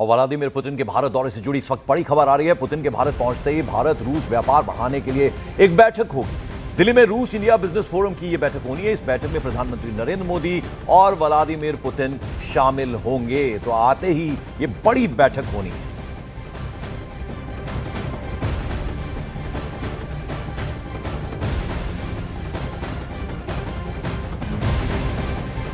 और Vladimir Putin के भारत दौरे से जुड़ी इस वक्त बड़ी खबर आ रही है। पुतिन के भारत पहुंचते ही भारत रूस व्यापार बढ़ाने के लिए एक बैठक होगी। दिल्ली में रूस इंडिया बिजनेस फोरम की यह बैठक होनी है। इस बैठक में प्रधानमंत्री नरेंद्र मोदी और व्लादिमीर पुतिन शामिल होंगे। तो आते ही ये बड़ी बैठक होनी है।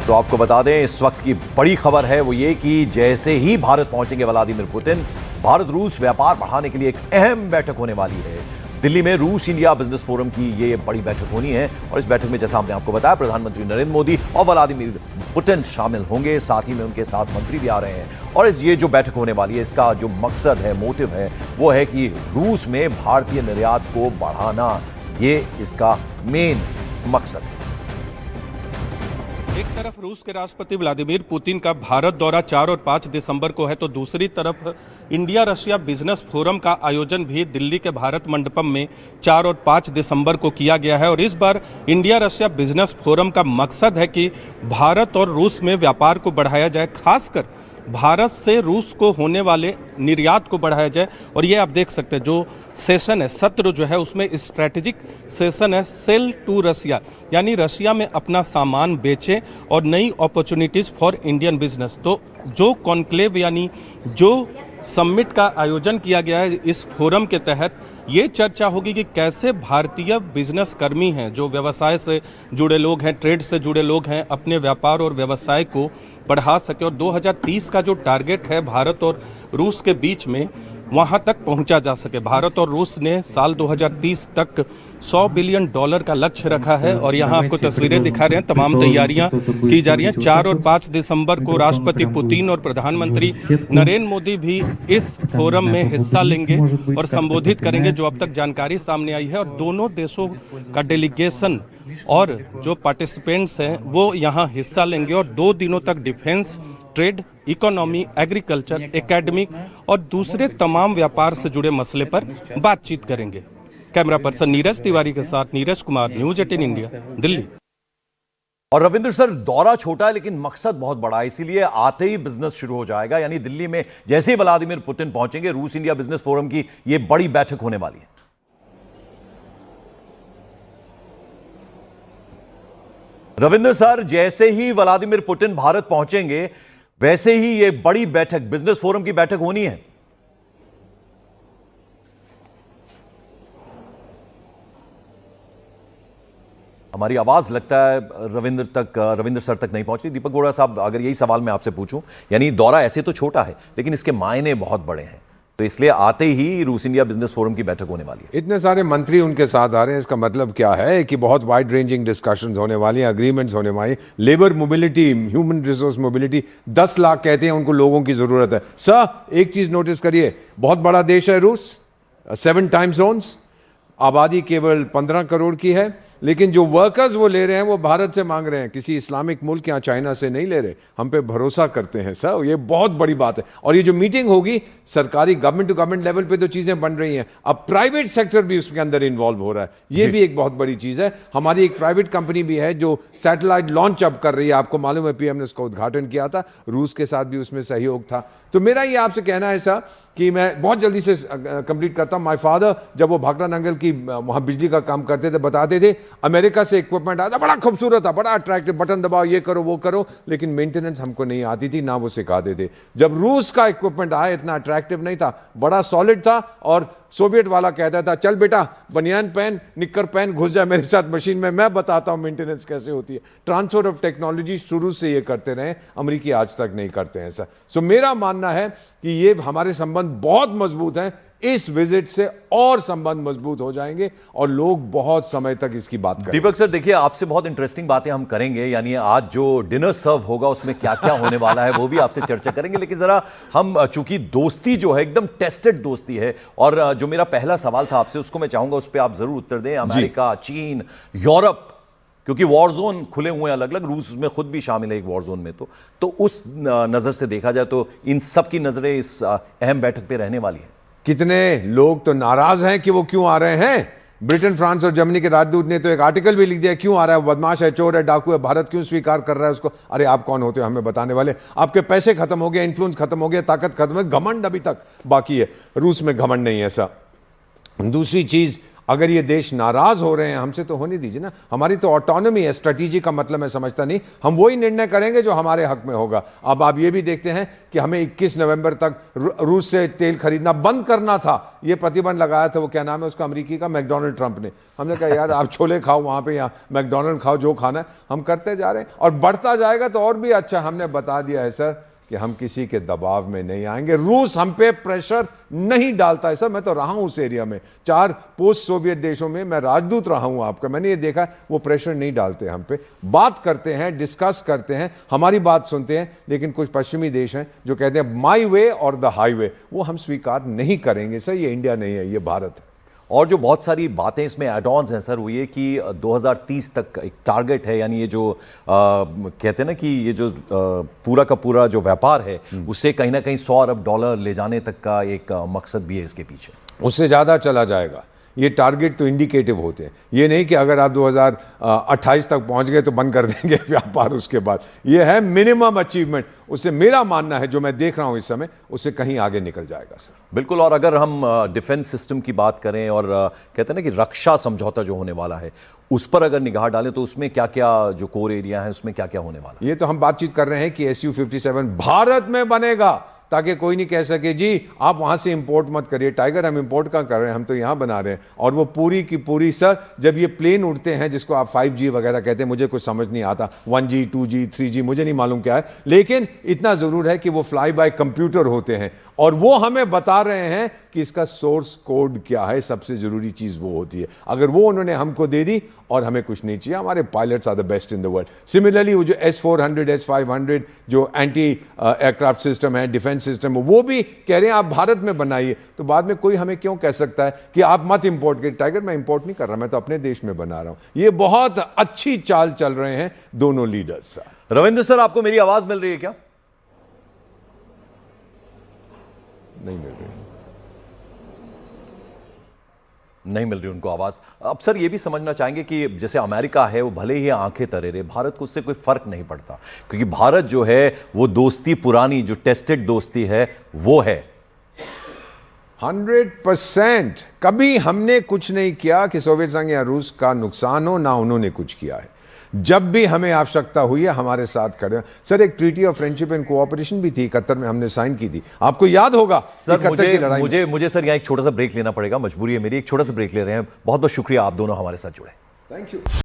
तो आपको बता दें, इस वक्त की बड़ी खबर है वो ये कि जैसे ही भारत पहुंचेंगे व्लादिमीर पुतिन, भारत रूस व्यापार बढ़ाने के लिए एक अहम बैठक होने वाली है। दिल्ली में रूस इंडिया बिजनेस फोरम की ये बड़ी बैठक होनी है और इस बैठक में जैसा हमने आपको बताया, प्रधानमंत्री नरेंद्र मोदी और व्लादिमीर पुतिन शामिल होंगे। साथ ही में उनके साथ मंत्री भी आ रहे हैं। और ये जो बैठक होने वाली है, इसका जो मकसद है, मोटिव है, वो है कि रूस में भारतीय निर्यात को बढ़ाना। ये इसका मेन मकसद है। एक तरफ रूस के राष्ट्रपति व्लादिमीर पुतिन का भारत दौरा 4 और 5 दिसंबर को है, तो दूसरी तरफ इंडिया रशिया बिजनेस फोरम का आयोजन भी दिल्ली के भारत मंडपम में 4 और 5 दिसंबर को किया गया है। और इस बार इंडिया रशिया बिजनेस फोरम का मकसद है कि भारत और रूस में व्यापार को बढ़ाया जाए, खासकर भारत से रूस को होने वाले निर्यात को बढ़ाया जाए। और ये आप देख सकते हैं, जो सेशन है, सत्र जो है, उसमें स्ट्रैटेजिक सेशन है, सेल टू रशिया, यानी रशिया में अपना सामान बेचें और नई अपॉर्चुनिटीज़ फॉर इंडियन बिजनेस। तो जो कॉन्क्लेव यानी जो समिट का आयोजन किया गया है, इस फोरम के तहत ये चर्चा होगी कि कैसे भारतीय बिजनेस कर्मी हैं, जो व्यवसाय से जुड़े लोग हैं, ट्रेड से जुड़े लोग हैं, अपने व्यापार और व्यवसाय को बढ़ा सके और 2030 का जो टारगेट है भारत और रूस के बीच में, वहाँ तक पहुँचा जा सके। भारत और रूस ने साल 2030 तक $100 बिलियन का लक्ष्य रखा है और यहाँ आपको तस्वीरें दिखा रहे हैं। तमाम तैयारियां की जा रही हैं। 4 और 5 दिसंबर को राष्ट्रपति पुतिन और प्रधानमंत्री नरेंद्र मोदी भी इस फोरम में हिस्सा लेंगे और संबोधित करेंगे, जो अब तक जानकारी सामने आई है। और दोनों देशों का डेलीगेशन और जो पार्टिसिपेंट्स हैं वो यहाँ हिस्सा लेंगे और 2 दिनों तक defence, trade, economy, agriculture, academic और दूसरे तमाम व्यापार से जुड़े मसले पर बातचीत करेंगे। कैमरा पर्सन नीरज तिवारी के साथ नीरज कुमार, न्यूज़ 18 इंडिया, दिल्ली। और रविंद्र सर, दौरा छोटा है लेकिन मकसद बहुत बड़ा है, इसीलिए आते ही बिजनेस शुरू हो जाएगा। यानी दिल्ली में जैसे ही व्लादिमीर पुतिन पहुंचेंगे, रूस इंडिया बिजनेस फोरम की यह बड़ी बैठक होने वाली है। रविंद्र सर, जैसे ही व्लादिमीर पुतिन भारत पहुंचेंगे, वैसे ही यह बड़ी बैठक, बिजनेस फोरम की बैठक होनी है। हमारी आवाज लगता है रविंद्र सर तक नहीं पहुंची। दीपक गोड़ा साहब, अगर यही सवाल मैं आपसे पूछूं, यानी दौरा ऐसे तो छोटा है लेकिन इसके मायने बहुत बड़े हैं, तो इसलिए आते ही रूस इंडिया बिजनेस फोरम की बैठक होने वाली है। इतने सारे मंत्री उनके साथ आ रहे हैं, इसका मतलब क्या है कि बहुत वाइड रेंजिंग डिस्कशंस होने वाली हैं, अग्रीमेंट्स होने वाली हैं। Labour mobility, human resource mobility, 10 lakh कहते हैं उनको लोगों की जरूरत है। सर, एक चीज नोटिस करिए, बहुत बड़ा देश है रूस, 7 टाइम जोन्स, आबादी केवल 15 करोड़ की है, लेकिन जो वर्कर्स वो ले रहे हैं वो भारत से मांग रहे हैं, किसी इस्लामिक मुल्क या चाइना से नहीं ले रहे। हम पे भरोसा करते हैं सर, ये बहुत बड़ी बात है। और ये जो मीटिंग होगी, सरकारी गवर्नमेंट टू गवर्नमेंट लेवल पे तो चीजें बन रही हैं, अब प्राइवेट सेक्टर भी उसके अंदर इन्वॉल्व हो रहा है, ये भी एक बहुत बड़ी चीज है। हमारी एक प्राइवेट कंपनी भी है जो सैटेलाइट लॉन्च अब कर रही है, आपको मालूम है, पीएम ने उसका उद्घाटन किया था, रूस के साथ भी उसमें सहयोग था। तो मेरा ये आपसे कहना है सर कि मैं बहुत जल्दी से कंप्लीट करता हूं। माय फादर, जब वो भाखड़ा नंगल की वहां बिजली का काम करते थे, बताते थे अमेरिका से इक्विपमेंट आया था, बड़ा खूबसूरत था, बड़ा अट्रैक्टिव, बटन दबाओ, ये करो वो करो, लेकिन मेंटेनेंस हमको नहीं आती थी, ना वो सिखाते थे। जब रूस का इक्विपमेंट आया, इतना अट्रैक्टिव नहीं था, बड़ा सॉलिड था, और सोवियत वाला कहता था, चल बेटा बनियान पहन, निक्कर पहन, घुस जाए मेरे साथ मशीन में, मैं बताता हूं मेंटेनेंस कैसे होती है। ट्रांसफर ऑफ टेक्नोलॉजी शुरू से ये करते रहे, अमेरिकी आज तक नहीं करते हैं सर। सो मेरा मानना है कि ये हमारे संबंध बहुत मजबूत हैं, इस विजिट से और संबंध मजबूत हो जाएंगे और लोग बहुत समय तक इसकी बात करेंगे। दीपक सर, देखिए, आपसे बहुत इंटरेस्टिंग बातें हम करेंगे, यानी आज जो डिनर सर्व होगा उसमें क्या क्या होने वाला है वो भी आपसे चर्चा करेंगे। लेकिन जरा हम, चूंकि दोस्ती जो है एकदम टेस्टेड दोस्ती है, और जो मेरा पहला सवाल था आपसे उसको मैं चाहूंगा उस पर आप जरूर उत्तर दें। अमेरिका, चीन, यूरोप, क्योंकि वॉर जोन खुले हुए हैं अलग अलग, रूस उसमें खुद भी शामिल है एक वॉर जोन में, तो उस नजर से देखा जाए तो इन सब की नजरें इस अहम बैठक पे रहने वाली है। कितने लोग तो नाराज हैं कि वो क्यों आ रहे हैं, ब्रिटेन, फ्रांस और जर्मनी के राजदूत ने तो एक आर्टिकल भी लिख दिया, क्यों आ रहा है, बदमाश है, चोर है, डाकू है, भारत क्यों स्वीकार कर रहा है उसको। अरे आप कौन होते हो हमें बताने वाले? आपके पैसे खत्म हो गए, इन्फ्लुएंस खत्म हो गया, ताकत खत्म है, घमंड अभी तक बाकी है। रूस में घमंड नहीं है ऐसा। दूसरी चीज, अगर ये देश नाराज हो रहे हैं हमसे तो होने दीजिए ना, हमारी तो ऑटोनॉमी है। स्ट्रेटेजी का मतलब मैं समझता नहीं, हम वही निर्णय करेंगे जो हमारे हक में होगा। अब आप ये भी देखते हैं कि हमें 21 नवंबर तक रूस से तेल खरीदना बंद करना था, ये प्रतिबंध लगाया था वो क्या नाम है उसका, अमेरिकी का, मैकडोनल्ड ट्रंप ने। हमने कहा यार आप छोले खाओ वहां पे, या मैकडोनल्ड खाओ, जो खाना है। हम करते जा रहे हैं और बढ़ता जाएगा तो और भी अच्छा। हमने बता दिया है सर कि हम किसी के दबाव में नहीं आएंगे। रूस हम पे प्रेशर नहीं डालता है सर। मैं तो रहा हूं उस एरिया में, 4 पोस्ट सोवियत देशों में मैं राजदूत रहा हूं आपका, मैंने ये देखा वो प्रेशर नहीं डालते हम पे। बात करते हैं, डिस्कस करते हैं, हमारी बात सुनते हैं, लेकिन कुछ पश्चिमी देश हैं जो कहते हैं माई वे और द हाईवे, वो हम स्वीकार नहीं करेंगे सर। ये इंडिया नहीं है, ये भारत है। और जो बहुत सारी बातें इसमें एड-ऑन्स हैं सर, वो ये कि 2030 तक एक टारगेट है, यानी ये जो कहते हैं ना कि ये जो पूरा का पूरा जो व्यापार है उससे कहीं ना कहीं $100 अरब ले जाने तक का एक मकसद भी है इसके पीछे। उससे ज़्यादा चला जाएगा। ये टारगेट तो इंडिकेटिव होते हैं, ये नहीं कि अगर आप 2028 तक पहुंच गए तो बंद कर देंगे व्यापार उसके बाद। ये है मिनिमम अचीवमेंट। उससे मेरा मानना है, जो मैं देख रहा हूं इस समय, उससे कहीं आगे निकल जाएगा सर। बिल्कुल। और अगर हम डिफेंस सिस्टम की बात करें और कहते हैं ना कि रक्षा समझौता जो होने वाला है उस पर अगर निगाह डालें तो उसमें क्या क्या जो कोर एरिया है उसमें क्या क्या होने वाला है? ये तो हम बातचीत कर रहे हैं कि SU-57 भारत में बनेगा, ताकि कोई नहीं कह सके जी आप वहां से इंपोर्ट मत करिए। टाइगर हम इंपोर्ट कहाँ कर रहे हैं, हम तो यहां बना रहे हैं। और वो पूरी की पूरी सर, जब ये प्लेन उड़ते हैं जिसको आप 5G वगैरह कहते हैं, मुझे कुछ समझ नहीं आता, 1G 2G 3G मुझे नहीं मालूम क्या है, लेकिन इतना जरूर है कि वो फ्लाई बाय कंप्यूटर होते हैं और वो हमें बता रहे हैं कि इसका सोर्स कोड क्या है। सबसे जरूरी चीज वो होती है। अगर वो उन्होंने हमको दे दी और हमें कुछ नहीं चाहिए, हमारे pilots are the best in the world. Similarly वो जो S-400 S-500 जो एंटी एयरक्राफ्ट सिस्टम है, डिफेंस सिस्टम है, वो भी कह रहे हैं आप भारत में बनाइए। तो बाद में कोई हमें क्यों कह सकता है कि आप मत इंपोर्ट करिए। टाइगर मैं इंपोर्ट नहीं कर रहा, मैं तो अपने देश में बना रहा हूं। ये बहुत अच्छी चाल चल रहे हैं दोनों लीडर्स। रविंद्र सर, आपको मेरी आवाज मिल रही है क्या? नहीं मिल रही, नहीं मिल रही उनको आवाज। अब सर ये भी समझना चाहेंगे कि जैसे अमेरिका है वो भले ही आंखें तरे रहे, भारत को उससे कोई फर्क नहीं पड़ता, क्योंकि भारत जो है वो दोस्ती पुरानी जो टेस्टेड दोस्ती है वो है 100%। कभी हमने कुछ नहीं किया कि सोवियत संघ या रूस का नुकसान हो, ना उन्होंने कुछ किया है। जब भी हमें आवश्यकता हुई है हमारे साथ खड़े हैं। सर एक treaty of friendship and cooperation भी थी 71 में, हमने साइन की थी, आपको याद होगा। सर मुझे सर यहाँ एक छोटा सा ब्रेक लेना पड़ेगा, मजबूरी है मेरी, एक छोटा सा ब्रेक ले रहे हैं। बहुत बहुत शुक्रिया, आप दोनों हमारे साथ जुड़े। Thank you.